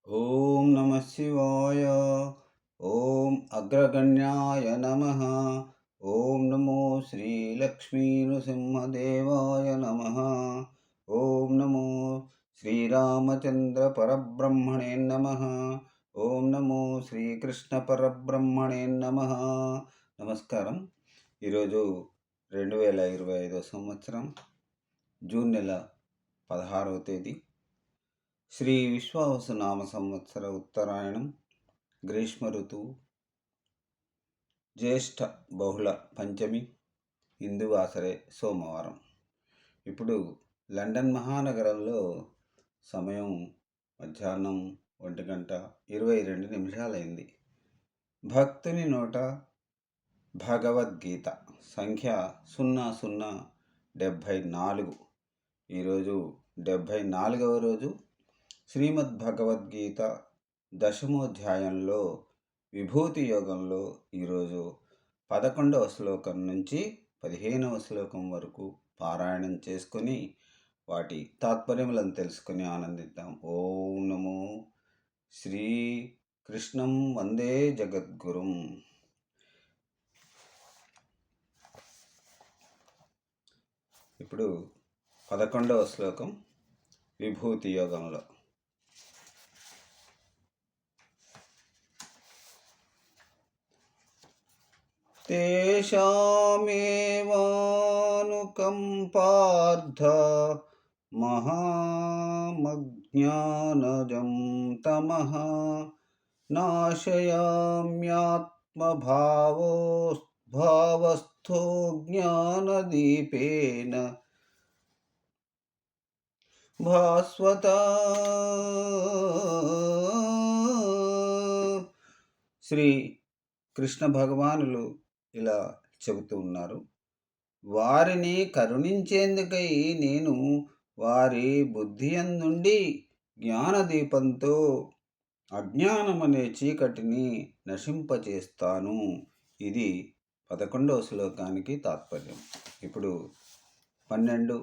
ఓం నమ శివాయ. ఓం అగ్రగణ్యాయ నమ. ఓం నమో శ్రీ లక్ష్మీ నృసింహదేవాయ నమ. ఓం నమో శ్రీరామచంద్ర పరబ్రహ్మణే నమ. ఓం నమో శ్రీకృష్ణ పరబ్రహ్మణే నమ. నమస్కారం. ఈరోజు 2025 సంవత్సరం జూన్ నెల 16వ తేదీ, శ్రీ విశ్వావసునామ సంవత్సర ఉత్తరాయణం, గ్రీష్మ ఋతువు, జ్యేష్ఠ బహుళ పంచమి, హిందువాసరే సోమవారం. ఇప్పుడు లండన్ మహానగరంలో సమయం మధ్యాహ్నం 1:22 భక్తుని నోట భగవద్గీత సంఖ్య 0074. ఈరోజు 74వ రోజు. శ్రీమద్ భగవద్గీత దశమోధ్యాయంలో విభూతి యోగంలో ఈరోజు 11వ శ్లోకం నుంచి 15వ శ్లోకం వరకు పారాయణం చేసుకొని వాటి తాత్పర్యములను తెలుసుకొని ఆనందిద్దాం. ఓం నమో శ్రీ కృష్ణం వందే జగద్గురుం. ఇప్పుడు 11వ శ్లోకం విభూతి యోగంలో. తేషామేవానుకంపార్థ మహామజ్ఞానజం తమః నాశయామ్యాత్మభావస్థో జ్ఞానదీపేన భాస్వతా. శ్రీ కృష్ణ భగవానులు ఇలా చెబుతూ ఉన్నారు. వారిని కరుణించేందుకై నేను వారి బుద్ధియందుండి జ్ఞానదీపంతో అజ్ఞానమనే చీకటిని నశింపచేస్తాను. ఇది 11వ శ్లోకానికి తాత్పర్యం. ఇప్పుడు 12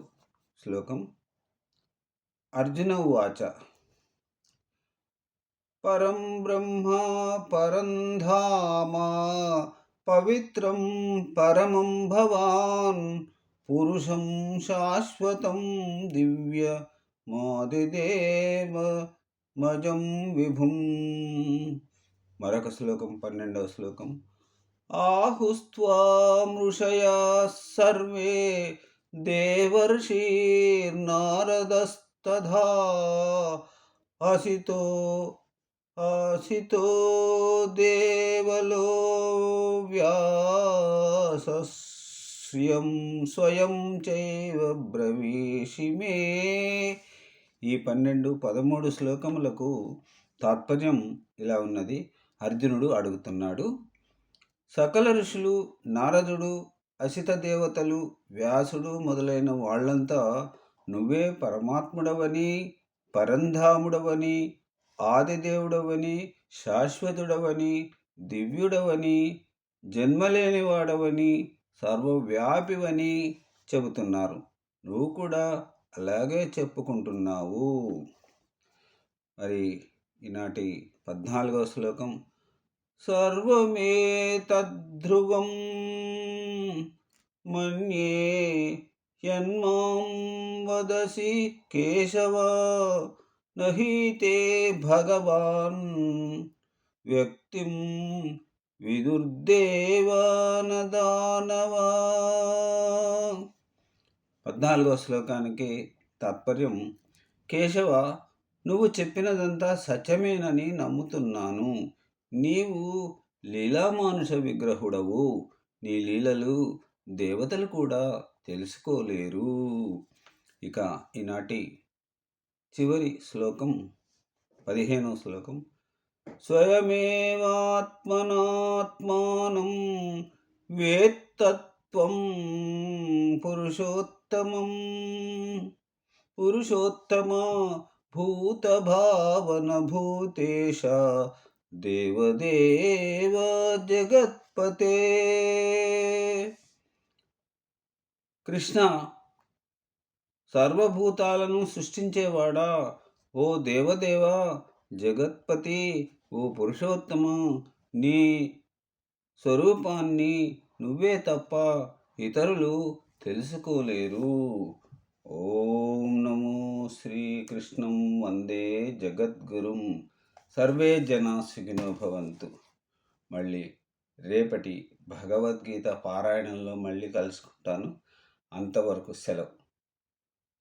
శ్లోకం. అర్జున ఉవాచ పరం బ్రహ్మ పరం ధామ పవిత్రం పరమం భవాన్ పురుషం శాశ్వతం దివ్యమాదిదేవమజం విభుం. మరొక శ్లోకం, 12వ శ్లోకం. ఆహుస్త్వామృషయా సర్వే దేవర్షిర్నారదస్తథా అసితో దేవలో స్వయం చైవ బ్రవీషి మే. ఈ 12-13 శ్లోకములకు తాత్పర్యం ఇలా ఉన్నది. అర్జునుడు అడుగుతున్నాడు. సకల ఋషులు, నారదుడు, అసిత దేవతలు, వ్యాసుడు మొదలైన వాళ్ళంతా నువ్వే పరమాత్ముడవని, పరంధాముడవని, ఆదిదేవుడవని, శాశ్వతుడవని, దివ్యుడవని, జన్మలేనివాడవని, సర్వవ్యాపివని చెబుతున్నారు. నువ్వు కూడా అలాగే చెప్పుకుంటున్నావు. మరి ఈనాటి 14వ శ్లోకం. సర్వమేతద్ధ్రువం మన్యే యన్మాం వదసి కేశవ నహీతే భగవాన్ వ్యక్తిం విదుర్దేవానదానవా. 14వ శ్లోకానికి తాత్పర్యం. కేశవ, నువ్వు చెప్పినదంతా సత్యమేనని నమ్ముతున్నాను. నీవు లీలామానుష విగ్రహుడవు. నీ లీలలు దేవతలు కూడా తెలుసుకోలేరు. ఇక ఈనాటి చివరి శ్లోకం, 15వ శ్లోకం. స్వయమేవాత్మనాత్మానం వేత్తత్వం పురుషోత్తమ భూతభావన భూతేశ దేవదేవ జగత్పతే. కృష్ణ, సర్వభూతాలను సృష్టించేవాడా, ఓ దేవదేవ, జగత్పతి ఓ పురుషోత్తమ, నీ స్వరూపాన్ని నువ్వే తప్ప ఇతరులు తెలుసుకోలేరు. ఓం నమో శ్రీకృష్ణం వందే జగద్గురుం. సర్వే జనా సుఖినో భవంతు. మళ్ళీ రేపటి భగవద్గీత పారాయణంలో మళ్ళీ కలుసుకుంటాను. అంతవరకు సెలవు.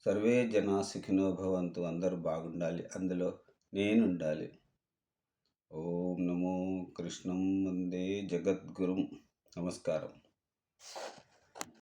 సర్వే జనా సుఖినో భవంతు. అందరూ బాగుండాలి, అందులో నేనుండాలి. ఓం నమో కృష్ణం వందే జగద్గురుం. నమస్కారం.